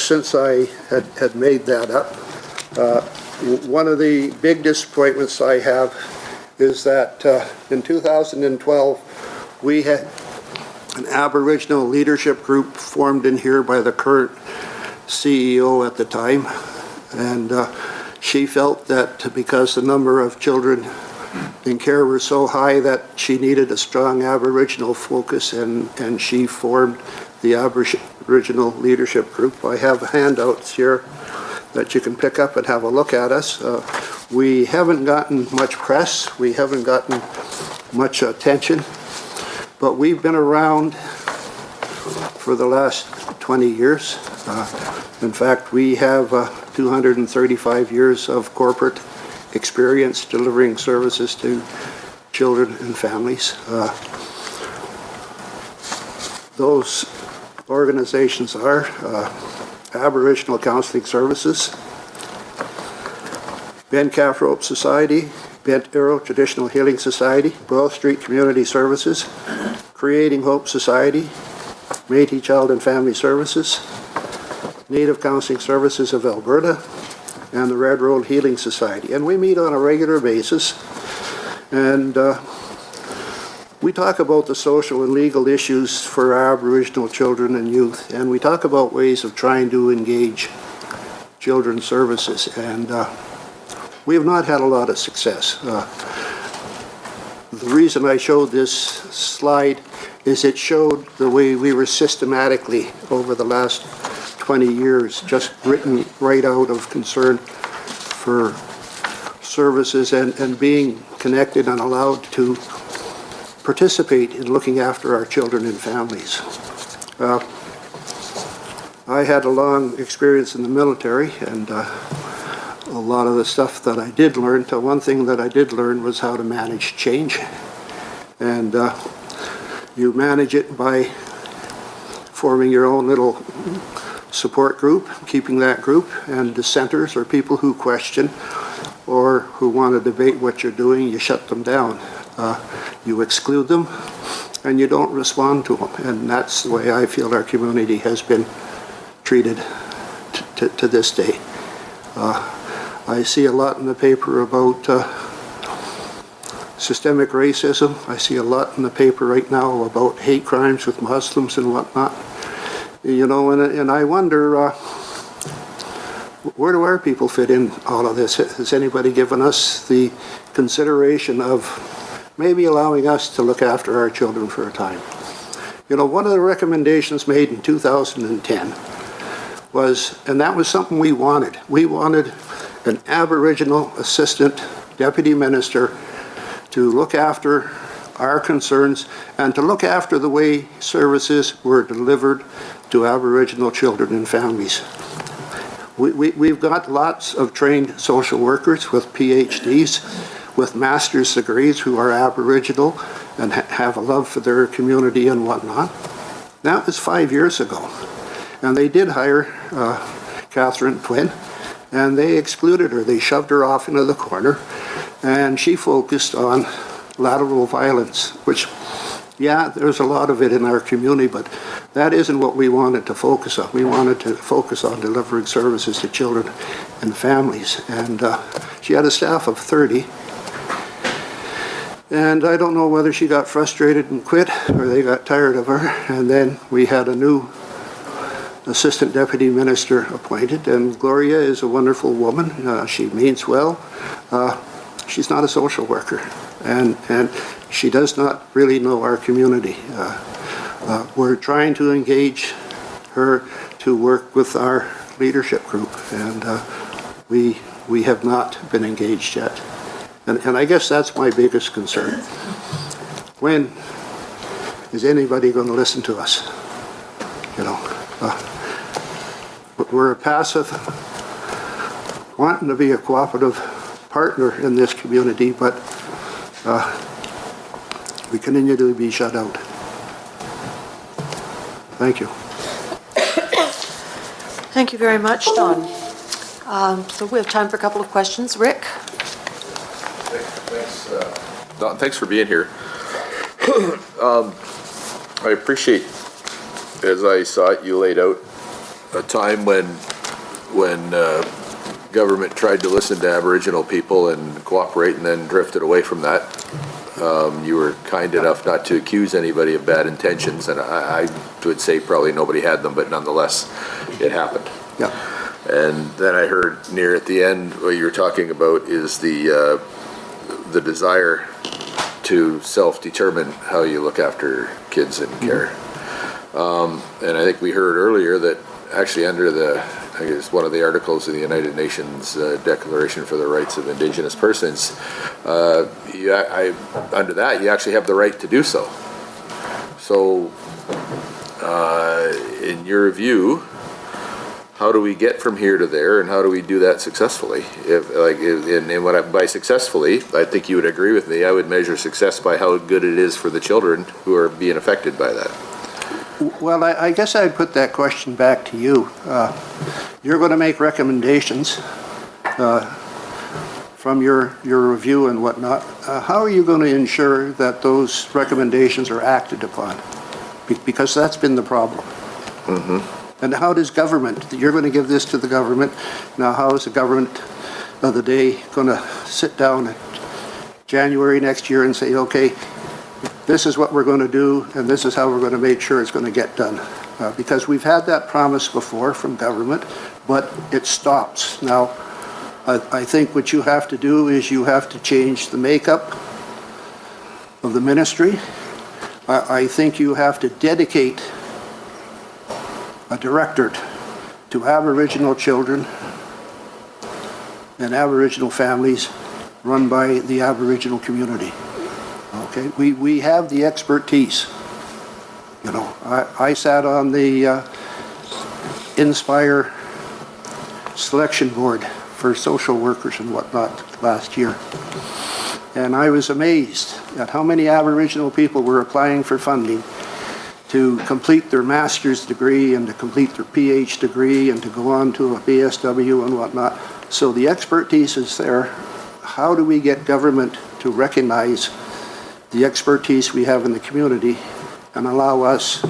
since I had made that up. One of the big disappointments I have is that in 2012 we had an Aboriginal leadership group formed in here by the current CEO at the time, and she felt that because the number of children in care were so high that she needed a strong Aboriginal focus, and she formed the Aboriginal leadership group. I have handouts here that you can pick up and have a look at us. We haven't gotten much press, we haven't gotten much attention, but we've been around for the last 20 years. In fact, we have 235 years of corporate experience delivering services to children and families. Those organizations are Aboriginal Counselling Services, Bent Calf Rope Society, Bent Arrow Traditional Healing Society, Boyle Street Community Services, Creating Hope Society, Métis Child and Family Services, Native Counselling Services of Alberta, and the Red Road Healing Society. And we meet on a regular basis, and we talk about the social and legal issues for our Aboriginal children and youth, and we talk about ways of trying to engage children's services, and we have not had a lot of success. The reason I showed this slide is it showed the way we were systematically over the last 20 years just written right out of concern for services and being connected and allowed to participate in looking after our children and families. I had a long experience in the military, and a lot of the stuff that I did learn, one thing that I did learn was how to manage change. And you manage it by forming your own little support group, keeping that group, and dissenters or people who question or who want to debate what you're doing, you shut them down. You exclude them, and you don't respond to them. And that's the way I feel our community has been treated to this day. I see a lot in the paper about systemic racism. I see a lot in the paper right now about hate crimes with Muslims and whatnot. You know, and I wonder, where do our people fit in all of this? Has anybody given us the consideration of maybe allowing us to look after our children for a time? You know, one of the recommendations made in 2010 was, and that was something we wanted. We wanted an Aboriginal assistant deputy minister to look after our concerns and to look after the way services were delivered to Aboriginal children and families. We've got lots of trained social workers with PhDs, with master's degrees who are Aboriginal and have a love for their community and whatnot. That was 5 years ago. And they did hire Catherine Twin, and they excluded her. They shoved her off into the corner, and she focused on lateral violence, which, yeah, there's a lot of it in our community, but that isn't what we wanted to focus on. We wanted to focus on delivering services to children and families. And she had a staff of 30. And I don't know whether she got frustrated and quit or they got tired of her. And then we had a new assistant deputy minister appointed, and Gloria is a wonderful woman. She means well. She's not a social worker, and she does not really know our community. We're trying to engage her to work with our leadership group, and we have not been engaged yet. And I guess that's my biggest concern. When is anybody going to listen to us? You know, we're a passive, wanting to be a cooperative partner in this community, but we continue to be shut out. Thank you. Thank you very much, Don. So we have time for a couple of questions. Rick? Thanks, Don, thanks for being here. I appreciate, as I saw it, you laid out a time when government tried to listen to Aboriginal people and cooperate and then drifted away from that. You were kind enough not to accuse anybody of bad intentions, and I would say probably nobody had them, but nonetheless, it happened. Yeah. And then I heard near at the end, what you're talking about is the desire to self-determine how you look after kids in care. And I think we heard earlier that actually under I guess one of the articles of the United Nations Declaration for the Rights of Indigenous Persons, under that you actually have the right to do so. So, in your view, how do we get from here to there, and how do we do that successfully? By successfully, I think you would agree with me. I would measure success by how good it is for the children who are being affected by that. Well, I guess I'd put that question back to you. You're going to make recommendations from your review and whatnot. How are you going to ensure that those recommendations are acted upon? Because that's been the problem. Mm-hmm. And how does government, you're going to give this to the government, now how is the government of the day going to sit down in January next year and say, okay, this is what we're going to do, and this is how we're going to make sure it's going to get done. Because we've had that promise before from government, but it stops. Now, I think what you have to do is you have to change the makeup of the ministry. I think you have to dedicate a directorate to Aboriginal children and Aboriginal families run by the Aboriginal community. Okay, we have the expertise. You know, I sat on the Inspire selection board for social workers and whatnot last year. And I was amazed at how many Aboriginal people were applying for funding to complete their master's degree and to complete their PhD degree and to go on to a BSW and whatnot. So the expertise is there. How do we get government to recognize the expertise we have in the community and allow us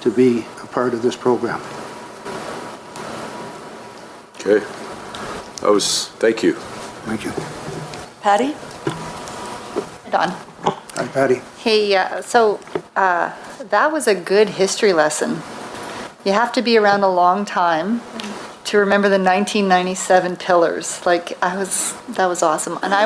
to be a part of this program? Okay. Thank you. Thank you. Patty? Don. Hi, Patty. Hey, that was a good history lesson. You have to be around a long time to remember the 1997 pillars. That was awesome. And I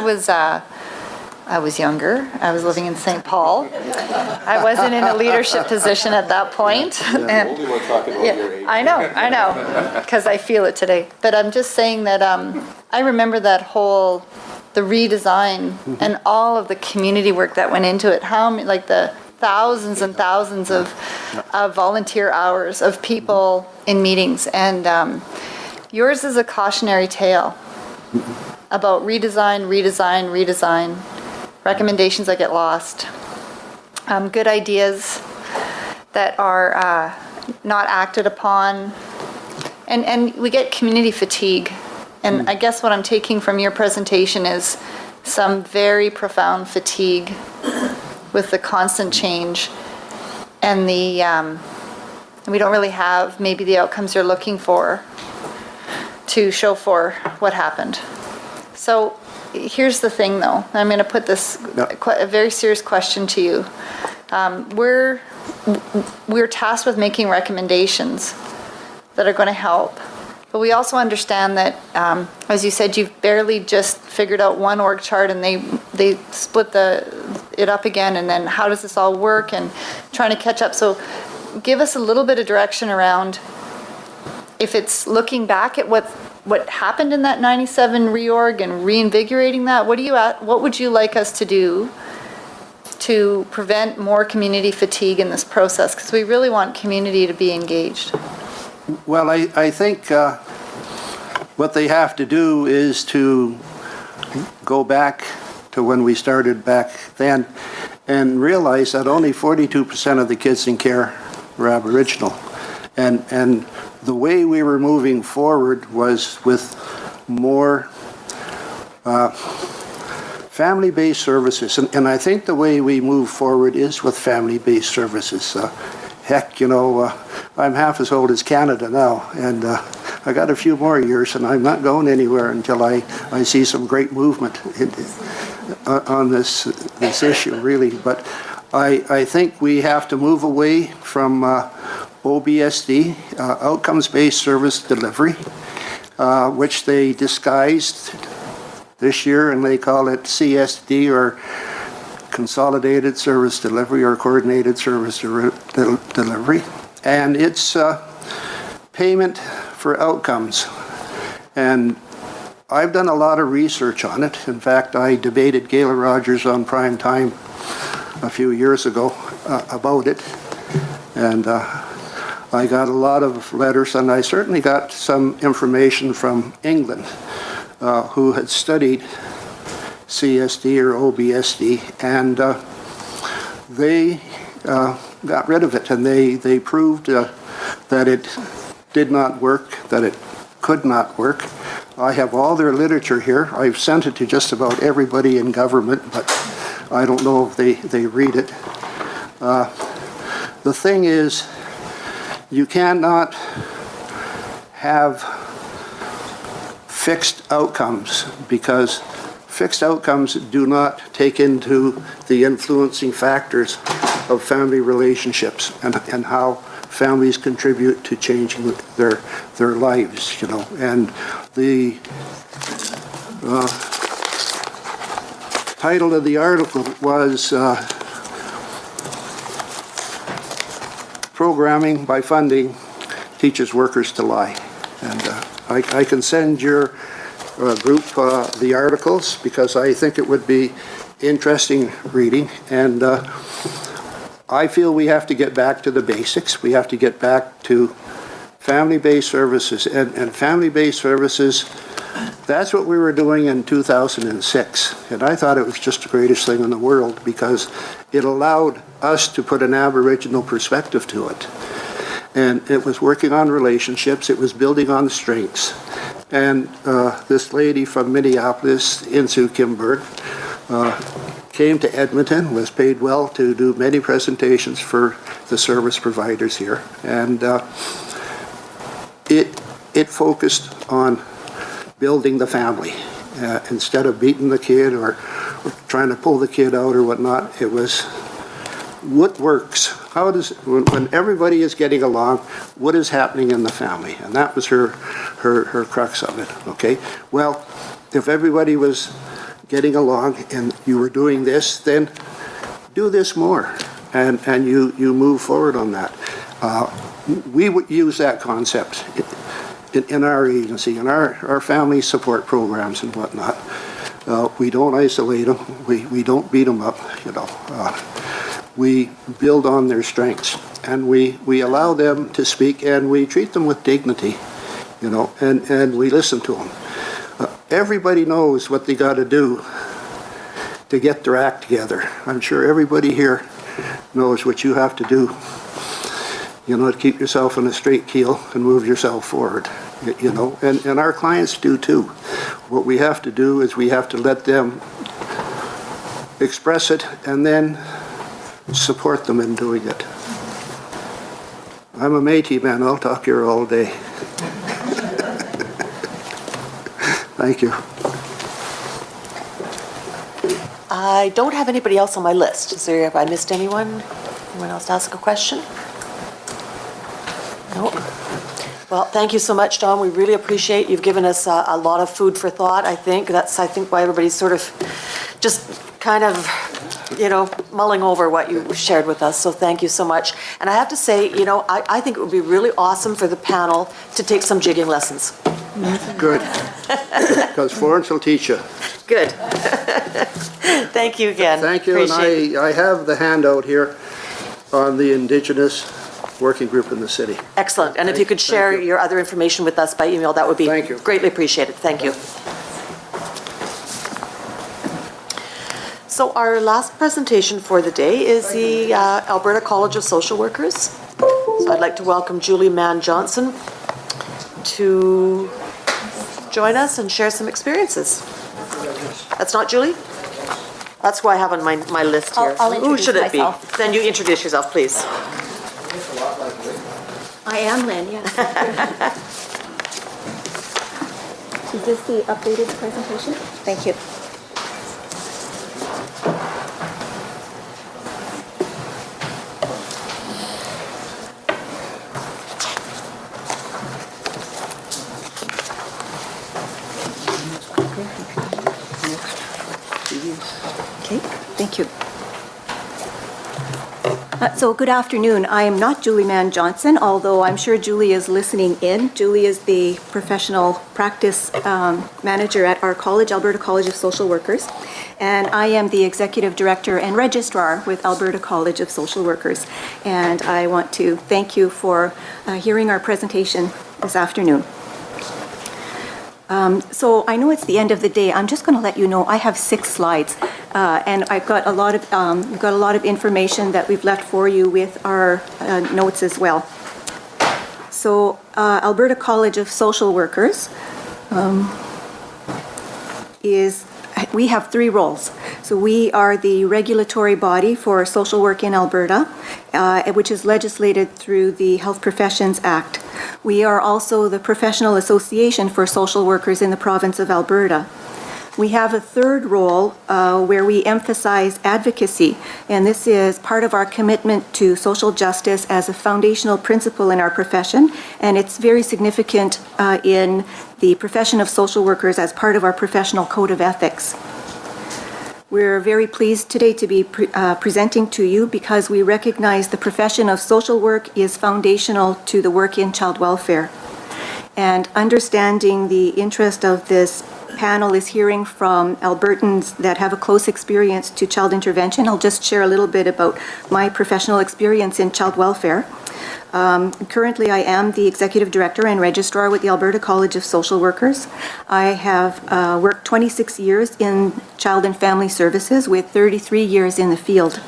was younger. I was living in St. Paul. I wasn't in a leadership position at that point. And, Only one talking about your age. I know, because I feel it today. But I'm just saying that I remember the redesign and all of the community work that went into it. The thousands and thousands of volunteer hours of people in meetings. And yours is a cautionary tale about redesign, recommendations that get lost, good ideas that are not acted upon, and we get community fatigue. And I guess what I'm taking from your presentation is some very profound fatigue with the constant change, and we don't really have maybe the outcomes you're looking for to show for what happened. So here's the thing, though. I'm going to put this a very serious question to you. We're tasked with making recommendations that are going to help, but we also understand that, as you said, you've barely just figured out one org chart, and they split it up again, and then how does this all work, and trying to catch up. So give us a little bit of direction around, if it's looking back at what happened in that 97 reorg and reinvigorating that, what would you like us to do to prevent more community fatigue in this process? Because we really want community to be engaged. Well, I think what they have to do is to go back to when we started back then and realize that only 42% of the kids in care were Aboriginal. And the way we were moving forward was with more family-based services. And I think the way we move forward is with family-based services. heck, I'm half as old as Canada now, and I got a few more years, and I'm not going anywhere until I see some great movement on this issue, really. But I think we have to move away from OBSD, outcomes-based service delivery, which they disguised this year, and they call it CSD, or Consolidated Service Delivery, or Coordinated Service Delivery. And it's payment for outcomes. And I've done a lot of research on it. In fact, I debated Gayla Rogers on prime time a few years ago about it. And I got a lot of letters, and I certainly got some information from England, who had studied CSD or OBSD, and they got rid of it, and they proved that it did not work, that it could not work. I have all their literature here. I've sent it to just about everybody in government, but I don't know if they read it. The thing is, you cannot have fixed outcomes, because fixed outcomes do not take into the influencing factors of family relationships and how families contribute to changing their lives, And the title of the article was Programming by Funding Teaches Workers to Lie. And I can send your group the articles, because I think it would be interesting reading. And I feel we have to get back to the basics. We have to get back to family-based services. And family-based services, that's what we were doing in 2006. And I thought it was just the greatest thing in the world, because it allowed us to put an Aboriginal perspective to it. And it was working on relationships. It was building on strengths. And this lady from Minneapolis, Insu Kimberg, came to Edmonton, was paid well to do many presentations for the service providers here. And it focused on building the family. Instead of beating the kid or trying to pull the kid out or whatnot, it was what works. How does, when everybody is getting along, what is happening in the family? And that was her crux of it, okay? Well, if everybody was getting along and you were doing this, then do this more, and you move forward on that. We would use that concept in our agency, in our family support programs and whatnot. We don't isolate them, we don't beat them up, we build on their strengths, and we allow them to speak, and we treat them with dignity, and we listen to them. Everybody knows what they got to do to get their act together. I'm sure everybody here knows what you have to do, to keep yourself on a straight keel and move yourself forward, and our clients do too. What we have to do is we have to let them express it and then support them in doing it. I'm a Métis man, I'll talk here all day. Thank you. I don't have anybody else on my list. Is there, have I missed anyone? Anyone else to ask a question? No? Well, thank you so much, Don. We really appreciate you've given us a lot of food for thought, I think. That's, why everybody's sort of just kind of, mulling over what you shared with us. So thank you so much. And I have to say, I think it would be really awesome for the panel to take some jigging lessons. Good. Because Florence will teach you. Good. Thank you again. Thank you. Appreciate And I have the handout here on the Indigenous working group in the city. Excellent. And if you could share your other information with us by email, that would be greatly appreciated. Thank you. So our last presentation for the day is the Alberta College of Social Workers. So I'd like to welcome Julie Mann-Johnson to join us and share some experiences. That's not Julie? That's who I have on my list here. I'll Who should it myself. be? Then you introduce yourself, please. I am Lynn, yes. Is this the updated presentation? Thank you. Okay, thank you. So good afternoon. I am not Julie Mann Johnson, although I'm sure Julie is listening in. Julie is the professional practice manager at our college, Alberta College of Social Workers, and I am the executive director and registrar with Alberta College of Social Workers. And I want to thank you for hearing our presentation this afternoon. So I know it's the end of the day. I'm just going to let you know I have 6 slides, and I've got a lot of we've got a lot of information that we've left for you with our notes as well. So Alberta College of Social Workers we have 3 roles. So we are the regulatory body for social work in Alberta, which is legislated through the Health Professions Act. We are also the professional association for social workers in the province of Alberta. We have a 3rd role where we emphasize advocacy, and this is part of our commitment to social justice as a foundational principle in our profession, and it's very significant in the profession of social workers as part of our professional code of ethics. We're very pleased today to be presenting to you because we recognize the profession of social work is foundational to the work in child welfare. And understanding the interest of this panel is hearing from Albertans that have a close experience to child intervention. I'll just share a little bit about my professional experience in child welfare. Currently, I am the Executive Director and Registrar with the Alberta College of Social Workers. I have worked 26 years in child and family services with 33 years in the field.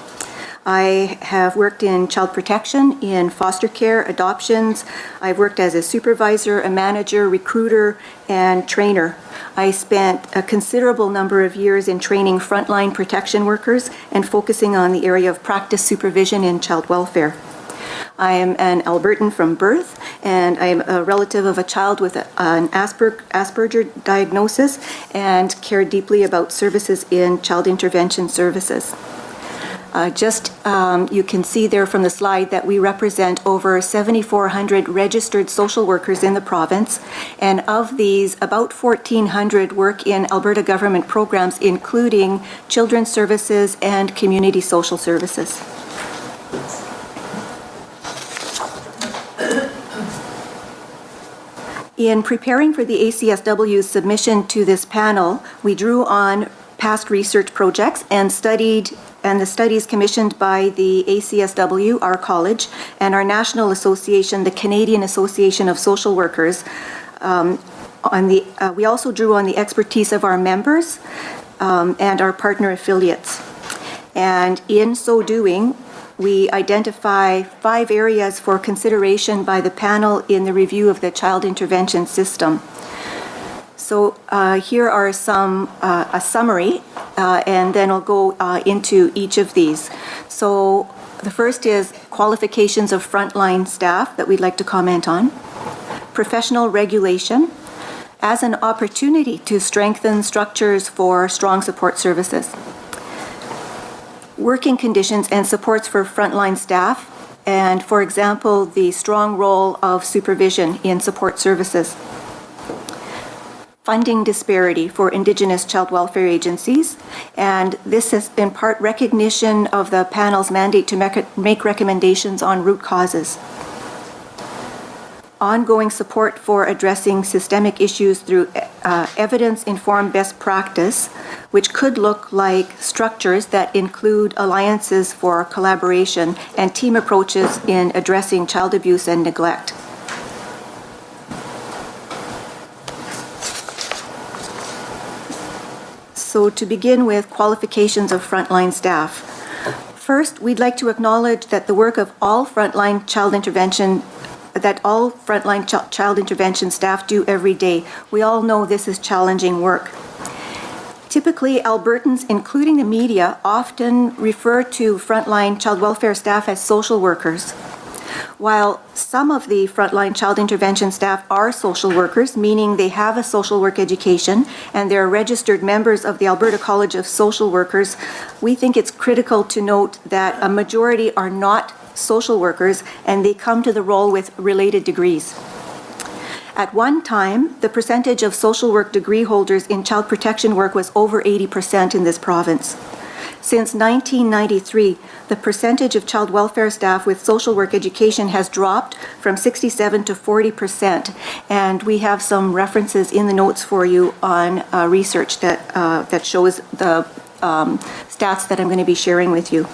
I have worked in child protection, in foster care, adoptions. I've worked as a supervisor, a manager, recruiter, and trainer. I spent a considerable number of years in training frontline protection workers and focusing on the area of practice supervision in child welfare. I am an Albertan from birth, and I am a relative of a child with an Asperger diagnosis and care deeply about services in child intervention services. You can see there from the slide that we represent over 7,400 registered social workers in the province, and of these, about 1,400 work in Alberta government programs, including children's services and community social services. In preparing for the ACSW's submission to this panel, we drew on past research projects and the studies commissioned by the ACSW, our college, and our national association, the Canadian Association of Social Workers. We also drew on the expertise of our members and our partner affiliates. And in so doing, we identify 5 areas for consideration by the panel in the review of the child intervention system. So here are a summary, and then I'll go into each of these. So the first is qualifications of frontline staff that we'd like to comment on. Professional regulation as an opportunity to strengthen structures for strong support services. Working conditions and supports for frontline staff, and for example, the strong role of supervision in support services. Funding disparity for Indigenous child welfare agencies, and this is in part recognition of the panel's mandate to make recommendations on root causes. Ongoing support for addressing systemic issues through evidence-informed best practice, which could look like structures that include alliances for collaboration and team approaches in addressing child abuse and neglect. So to begin with qualifications of frontline staff. First, we'd like to acknowledge that the work of all frontline child intervention staff do every day. We all know this is challenging work. Typically, Albertans, including the media, often refer to frontline child welfare staff as social workers. While some of the frontline child intervention staff are social workers, meaning they have a social work education and they're registered members of the Alberta College of Social Workers, we think it's critical to note that a majority are not social workers and they come to the role with related degrees. At one time, the percentage of social work degree holders in child protection work was over 80% in this province. Since 1993, the percentage of child welfare staff with social work education has dropped from 67 to 40%, and we have some references in the notes for you on research that shows the stats that I'm going to be sharing with you.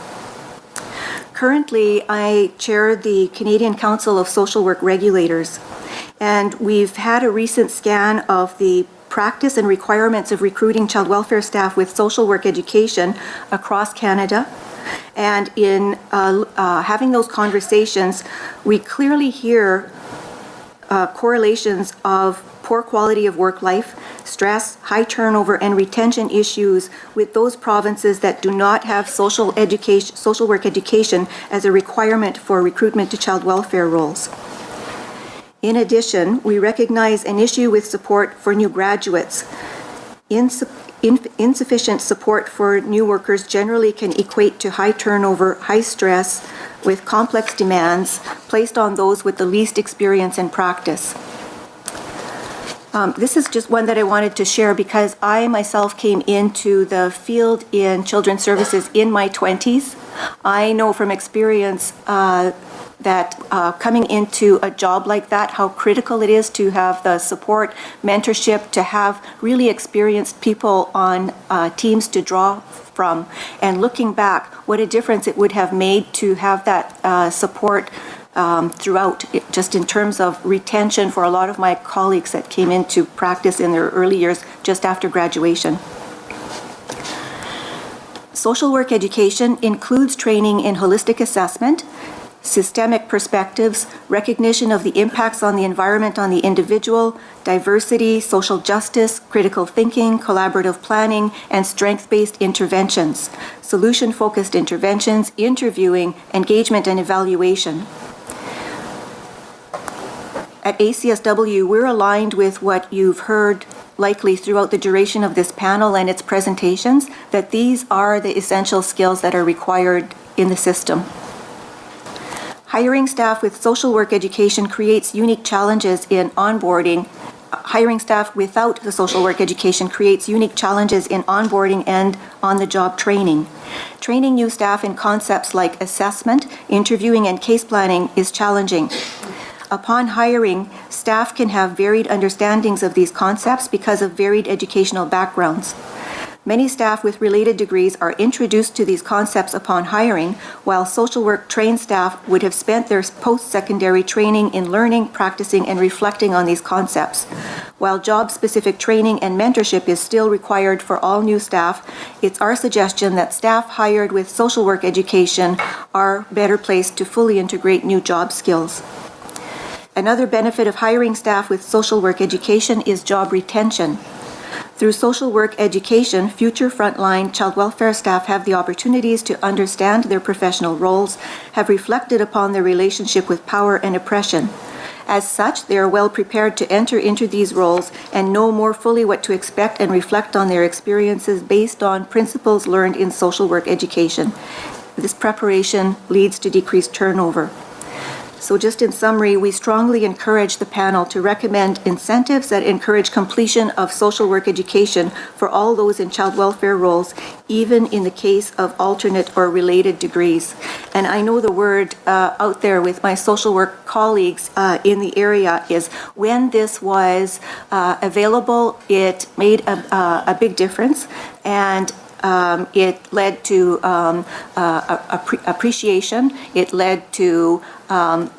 Currently, I chair the Canadian Council of Social Work Regulators, and we've had a recent scan of the practice and requirements of recruiting child welfare staff with social work education across Canada. And in having those conversations, we clearly hear correlations of poor quality of work life, stress, high turnover, and retention issues with those provinces that do not have social work education as a requirement for recruitment to child welfare roles. In addition, we recognize an issue with support for new graduates. Insufficient support for new workers generally can equate to high turnover, high stress, with complex demands placed on those with the least experience and practice. This is just one that I wanted to share because I myself came into the field in children's services in my 20s. I know from experience that coming into a job like that, how critical it is to have the support, mentorship, to have really experienced people on teams to draw from. And looking back, what a difference it would have made to have that support throughout, just in terms of retention for a lot of my colleagues that came into practice in their early years just after graduation. Social work education includes training in holistic assessment, systemic perspectives, recognition of the impacts on the environment on the individual, diversity, social justice, critical thinking, collaborative planning, and strength-based interventions, solution-focused interventions, interviewing, engagement, and evaluation. At ACSW, we're aligned with what you've heard likely throughout the duration of this panel and its presentations, that these are the essential skills that are required in the system. Hiring staff with social work education creates unique challenges in onboarding. Hiring staff without the social work education creates unique challenges in onboarding and on-the-job training. Training new staff in concepts like assessment, interviewing, and case planning is challenging. Upon hiring, staff can have varied understandings of these concepts because of varied educational backgrounds. Many staff with related degrees are introduced to these concepts upon hiring, while social work trained staff would have spent their post-secondary training in learning, practicing, and reflecting on these concepts. While job-specific training and mentorship is still required for all new staff, it's our suggestion that staff hired with social work education are better placed to fully integrate new job skills. Another benefit of hiring staff with social work education is job retention. Through social work education, future frontline child welfare staff have the opportunities to understand their professional roles, have reflected upon their relationship with power and oppression. As such, they are well prepared to enter into these roles and know more fully what to expect and reflect on their experiences based on principles learned in social work education. This preparation leads to decreased turnover. So just in summary, we strongly encourage the panel to recommend incentives that encourage completion of social work education for all those in child welfare roles, even in the case of alternate or related degrees. And I know the word out there with my social work colleagues in the area is when this was available, it made a big difference. And it led to appreciation. It led to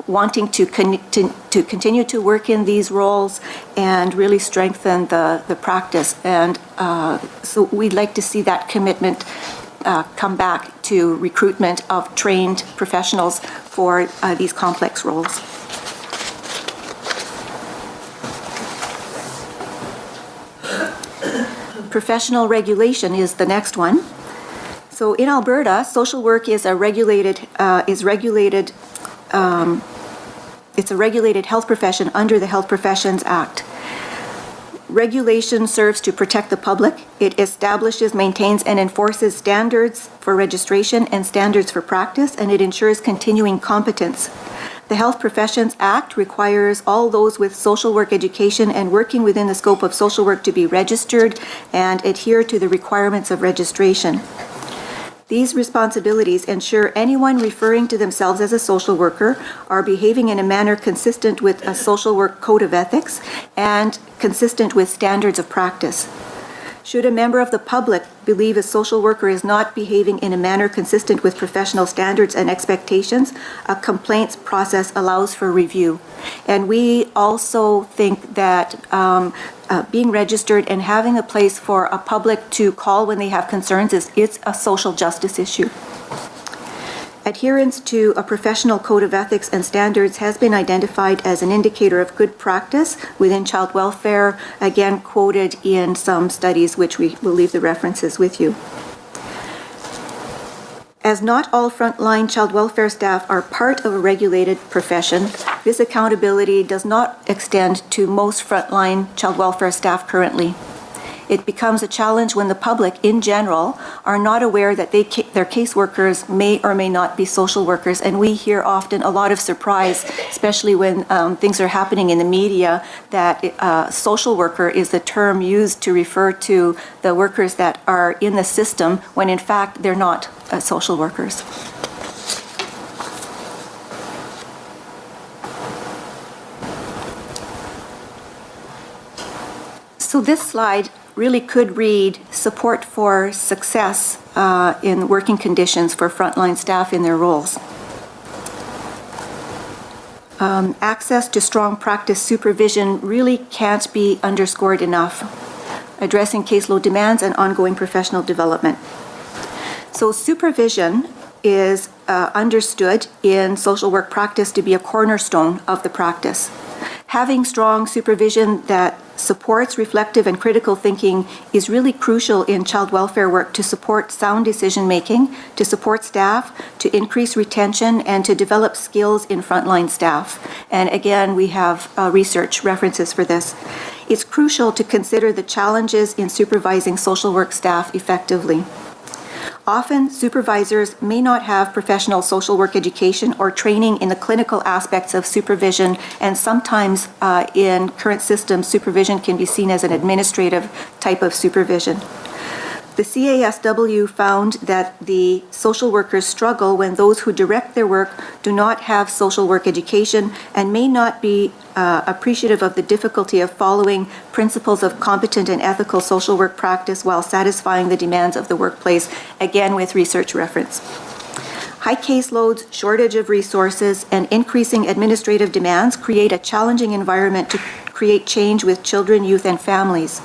wanting to continue to work in these roles and really strengthen the practice. And so we'd like to see that commitment come back to recruitment of trained professionals for these complex roles. Professional regulation is the next one. So in Alberta, social work is a regulated it's a regulated health profession under the Health Professions Act. Regulation serves to protect the public. It establishes, maintains, and enforces standards for registration and standards for practice, and it ensures continuing competence. The Health Professions Act requires all those with social work education and working within the scope of social work to be registered and adhere to the requirements of registration. These responsibilities ensure anyone referring to themselves as a social worker are behaving in a manner consistent with a social work code of ethics and consistent with standards of practice. Should a member of the public believe a social worker is not behaving in a manner consistent with professional standards and expectations, a complaints process allows for review. And we also think that being registered and having a place for a public to call when they have concerns it's a social justice issue. Adherence to a professional code of ethics and standards has been identified as an indicator of good practice within child welfare, again quoted in some studies, which we will leave the references with you. As not all frontline child welfare staff are part of a regulated profession, this accountability does not extend to most frontline child welfare staff currently. It becomes a challenge when the public, in general, are not aware that their caseworkers may or may not be social workers, and we hear often a lot of surprise, especially when things are happening in the media, that social worker is the term used to refer to the workers that are in the system, when in fact they're not social workers. So this slide really could read support for success in working conditions for frontline staff in their roles. Access to strong practice supervision really can't be underscored enough, addressing caseload demands and ongoing professional development. So supervision is understood in social work practice to be a cornerstone of the practice. Having strong supervision that supports reflective and critical thinking is really crucial in child welfare work to support sound decision-making, to support staff, to increase retention, and to develop skills in frontline staff. And again, we have research references for this. It's crucial to consider the challenges in supervising social work staff effectively. Often, supervisors may not have professional social work education or training in the clinical aspects of supervision, and sometimes in current systems, supervision can be seen as an administrative type of supervision. The CASW found that the social workers struggle when those who direct their work do not have social work education and may not be appreciative of the difficulty of following principles of competent and ethical social work practice while satisfying the demands of the workplace, again with research reference. High caseloads, shortage of resources, and increasing administrative demands create a challenging environment to create change with children, youth, and families.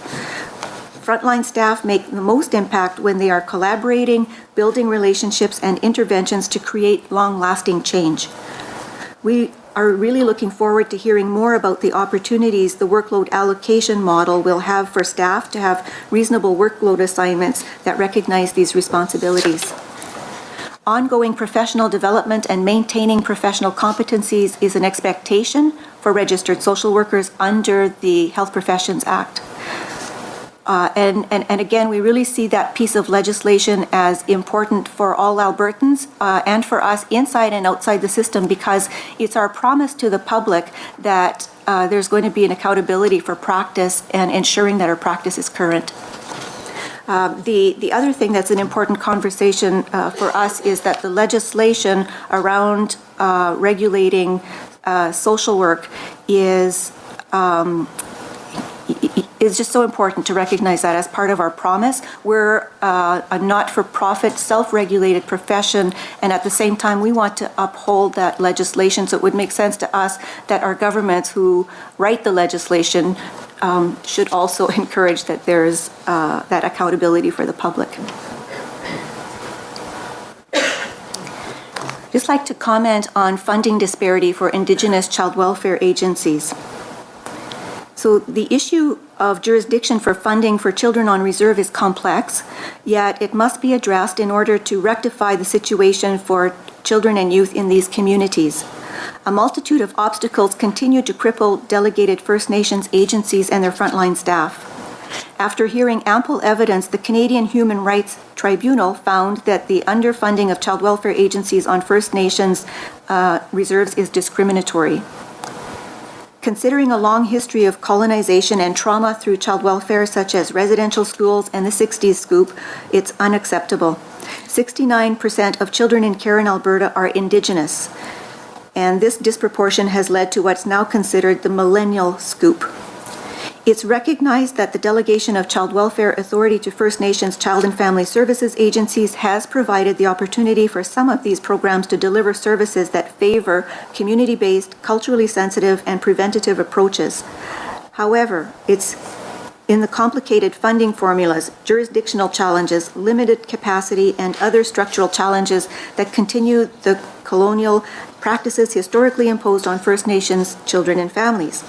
Frontline staff make the most impact when they are collaborating, building relationships and interventions to create long-lasting change. We are really looking forward to hearing more about the opportunities the workload allocation model will have for staff to have reasonable workload assignments that recognize these responsibilities. Ongoing professional development and maintaining professional competencies is an expectation for registered social workers under the Health Professions Act. And again, we really see that piece of legislation as important for all Albertans and for us inside and outside the system, because it's our promise to the public that there's going to be an accountability for practice and ensuring that our practice is current. The other thing that's an important conversation for us is that the legislation around regulating social work is just so important to recognize that as part of our promise. We're a not-for-profit, self-regulated profession, and at the same time, we want to uphold that legislation. So it would make sense to us that our governments who write the legislation should also encourage that there's that accountability for the public. Just like to comment on funding disparity for Indigenous child welfare agencies. So the issue of jurisdiction for funding for children on reserve is complex, yet it must be addressed in order to rectify the situation for children and youth in these communities. A multitude of obstacles continue to cripple delegated First Nations agencies and their frontline staff. After hearing ample evidence, the Canadian Human Rights Tribunal found that the underfunding of child welfare agencies on First Nations reserves is discriminatory. Considering a long history of colonization and trauma through child welfare, such as residential schools and the 60s scoop, it's unacceptable. 69% of children in care in Alberta are Indigenous, and this disproportion has led to what's now considered the millennial scoop. It's recognized that the delegation of Child Welfare Authority to First Nations Child and Family Services agencies has provided the opportunity for some of these programs to deliver services that favor community-based, culturally sensitive, and preventative approaches. However, it's in the complicated funding formulas, jurisdictional challenges, limited capacity, and other structural challenges that continue the colonial practices historically imposed on First Nations children and families.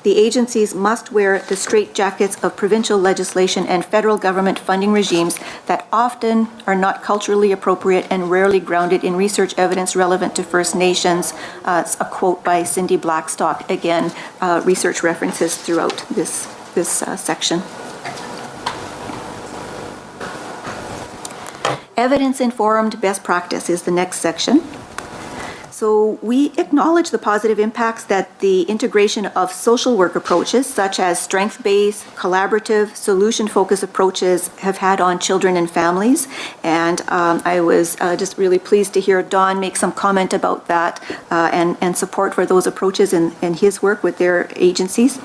The agencies must wear the straitjackets of provincial legislation and federal government funding regimes that often are not culturally appropriate and rarely grounded in research evidence relevant to First Nations. It's a quote by Cindy Blackstock. Again, research references throughout this section. Evidence-informed best practice is the next section. So we acknowledge the positive impacts that the integration of social work approaches, such as strength-based, collaborative, solution-focused approaches have had on children and families. And I was just really pleased to hear Don make some comment about that and support for those approaches in his work with their agencies.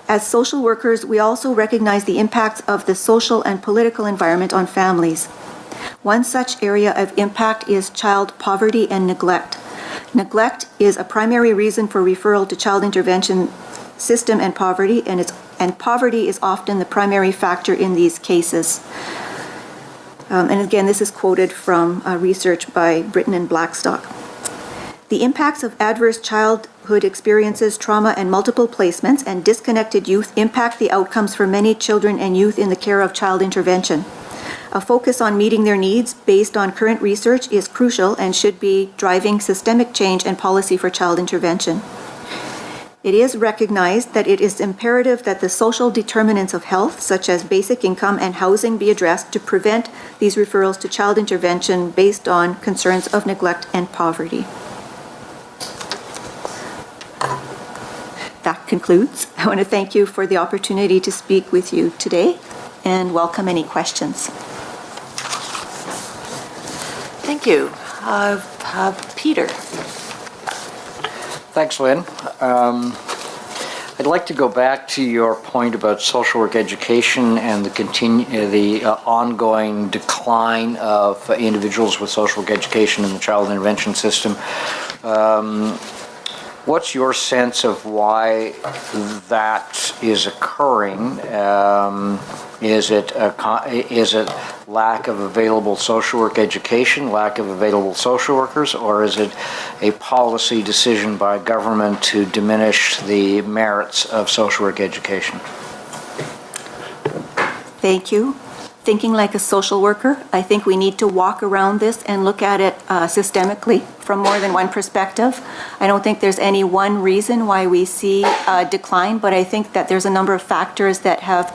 As social workers, we also recognize the impacts of the social and political environment on families. One such area of impact is child poverty and neglect. Neglect is a primary reason for referral to child intervention system and poverty, and poverty is often the primary factor in these cases. And again, this is quoted from research by Britton and Blackstock. The impacts of adverse childhood experiences, trauma, and multiple placements and disconnected youth impact the outcomes for many children and youth in the care of child intervention. A focus on meeting their needs based on current research is crucial and should be driving systemic change and policy for child intervention. It is recognized that it is imperative that the social determinants of health, such as basic income and housing, be addressed to prevent these referrals to child intervention based on concerns of neglect and poverty. That concludes. I want to thank you for the opportunity to speak with you today and welcome any questions. Thank you. Peter. Thanks, Lynn. I'd like to go back to your point about social work education and the ongoing decline of individuals with social work education in the child intervention system. What's your sense of why that is occurring? Is it lack of available social work education, lack of available social workers, or is it a policy decision by government to diminish the merits of social work education? Thank you. Thinking like a social worker, I think we need to walk around this and look at it systemically from more than one perspective. I don't think there's any one reason why we see a decline, but I think that there's a number of factors that have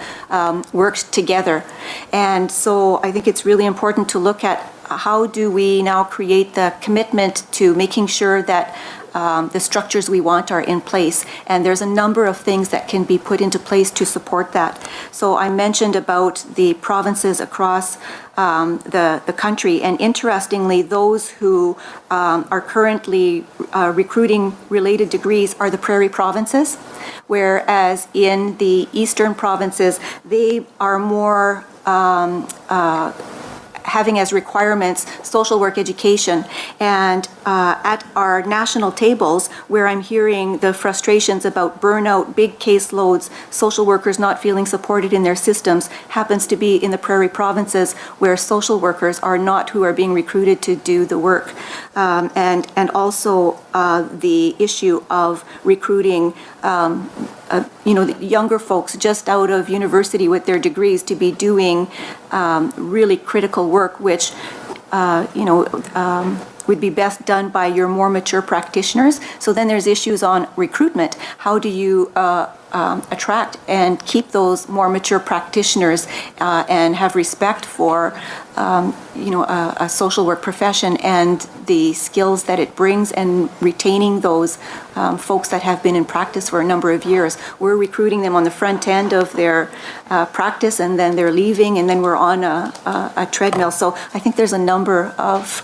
worked together. And so I think it's really important to look at how do we now create the commitment to making sure that the structures we want are in place. And there's a number of things that can be put into place to support that. So I mentioned about the provinces across the country, and interestingly, those who are currently recruiting related degrees are the prairie provinces, whereas in the eastern provinces, they are more having as requirements social work education. And at our national tables, where I'm hearing the frustrations about burnout, big caseloads, social workers not feeling supported in their systems, happens to be in the prairie provinces where social workers are not who are being recruited to do the work. And also the issue of recruiting the younger folks just out of university with their degrees to be doing really critical work, which would be best done by your more mature practitioners. So then there's issues on recruitment. How do you attract and keep those more mature practitioners and have respect for a social work profession and the skills that it brings, and retaining those folks that have been in practice for a number of years. We're recruiting them on the front end of their practice, and then they're leaving, and then we're on a treadmill. So I think there's a number of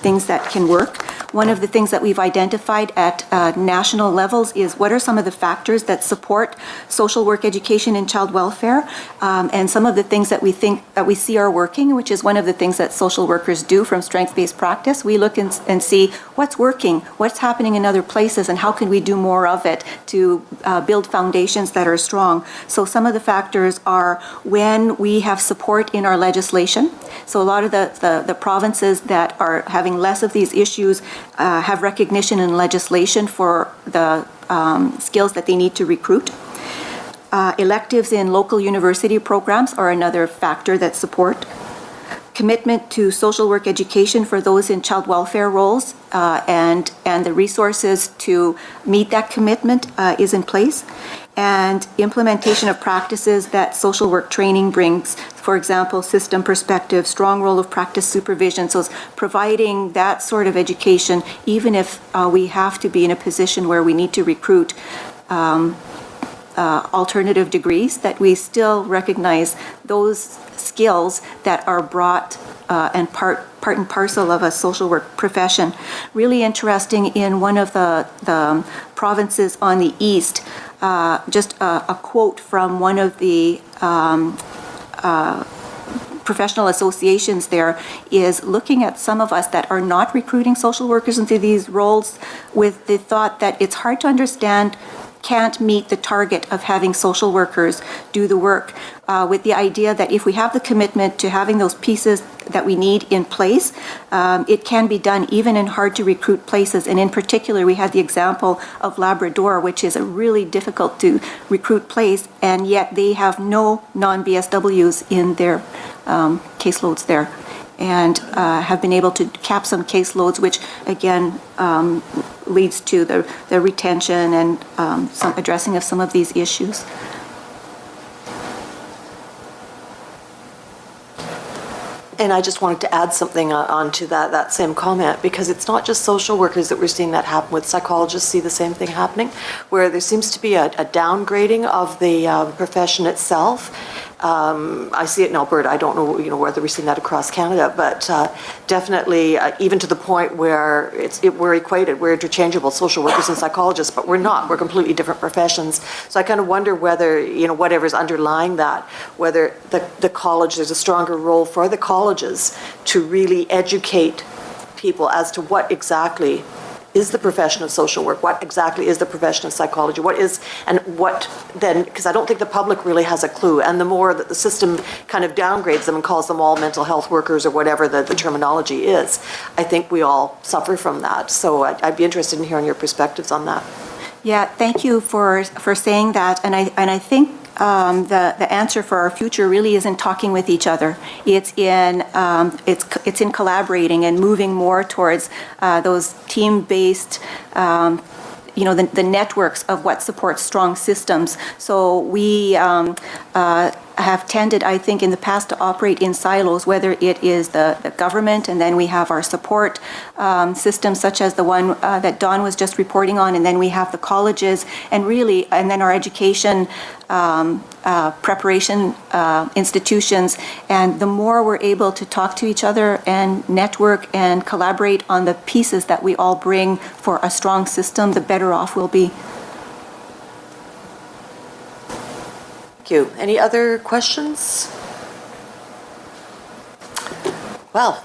things that can work. One of the things that we've identified at national levels is what are some of the factors that support social work education and child welfare, and some of the things that we think that we see are working, which is one of the things that social workers do from strength-based practice. We look and see what's working, what's happening in other places, and how can we do more of it to build foundations that are strong. So some of the factors are when we have support in our legislation. So a lot of the provinces that are having less of these issues have recognition in legislation for the skills that they need to recruit. Electives in local university programs are another factor that support. Commitment to social work education for those in child welfare roles and the resources to meet that commitment is in place. And implementation of practices that social work training brings, for example, system perspective, strong role of practice supervision. So it's providing that sort of education, even if we have to be in a position where we need to recruit alternative degrees, that we still recognize those skills that are brought and part and parcel of a social work profession. Really interesting, in one of the provinces on the east, just a quote from one of the professional associations there is looking at some of us that are not recruiting social workers into these roles with the thought that it's hard to understand, can't meet the target of having social workers do the work, with the idea that if we have the commitment to having those pieces that we need in place, it can be done even in hard to recruit places. And in particular, we had the example of Labrador, which is a really difficult to recruit place, and yet they have no non-BSWs in their caseloads there, and have been able to cap some caseloads, which again leads to the retention and some addressing of some of these issues. And I just wanted to add something onto that same comment, because it's not just social workers that we're seeing that happen with. Psychologists see the same thing happening, where there seems to be a downgrading of the profession itself. I see it in Alberta. I don't know, whether we've seen that across Canada, but definitely even to the point where we're equated, we're interchangeable, social workers and psychologists, but we're not. We're completely different professions. So I kind of wonder whether, whatever's underlying that, whether the college, there's a stronger role for the colleges to really educate people as to what exactly is the profession of social work, what exactly is the profession of psychology, because I don't think the public really has a clue, and the more that the system kind of downgrades them and calls them all mental health workers or whatever the terminology is, I think we all suffer from that. So I'd be interested in hearing your perspectives on that. Yeah, thank you for saying that, and I think the answer for our future really isn't talking with each other. It's in collaborating and moving more towards those team-based, the networks of what supports strong systems. So we have tended, I think, in the past to operate in silos, whether it is the government, and then we have our support systems such as the one that Dawn was just reporting on, and then we have the colleges, and then our education preparation institutions. And the more we're able to talk to each other and network and collaborate on the pieces that we all bring for a strong system, the better off we'll be. Thank you. Any other questions? Well,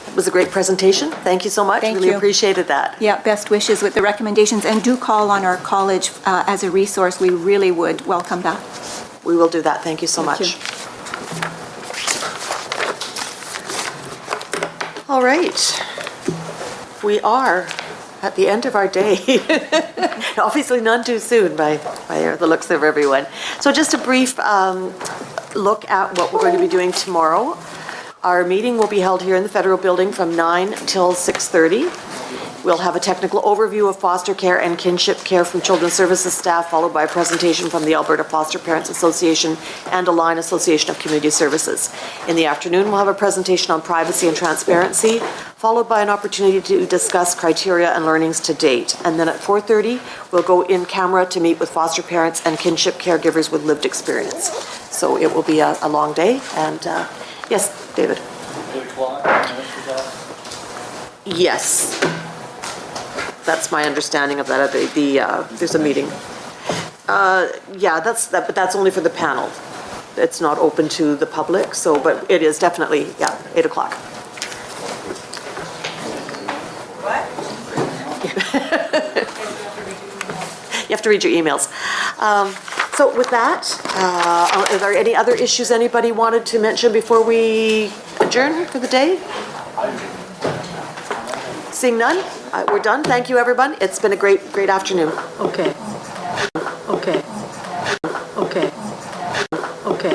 it was a great presentation. Thank you so much. Thank really you. Appreciated that. Yeah, best wishes with the recommendations, and do call on our college as a resource. We really would welcome that. We will do that. Thank you so Thank much. you. All right. We are at the end of our day. Obviously none too soon by the looks of everyone. So just a brief look at what we're going to be doing tomorrow. Our meeting will be held here in the Federal Building from 9 till 6:30. We'll have a technical overview of foster care and kinship care from Children's Services staff, followed by a presentation from the Alberta Foster Parents Association and Align Association of Community Services. In the afternoon, we'll have a presentation on privacy and transparency, followed by an opportunity to discuss criteria and learnings to date. And then at 4:30, we'll go in camera to meet with foster parents and kinship caregivers with lived experience. So it will be a long day, and yes, David? 8 o'clock, Yes. That's my understanding of that, there's a meeting. Yeah, but that's only for the panel. It's not open to the public, so, but it is definitely, yeah, 8 o'clock. What? You have to read your emails. So with that, are there any other issues anybody wanted to mention before we adjourn for the day? Seeing none, we're done. Thank you, everyone. It's been a great afternoon. Okay. Okay. Okay. Okay.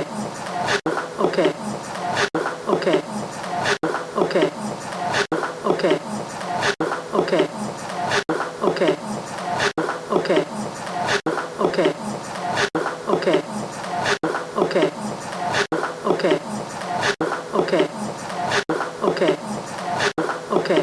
Okay. Okay. Okay. Okay. Okay. Okay. Okay. Okay. Okay. Okay. Okay. Okay. Okay. Okay.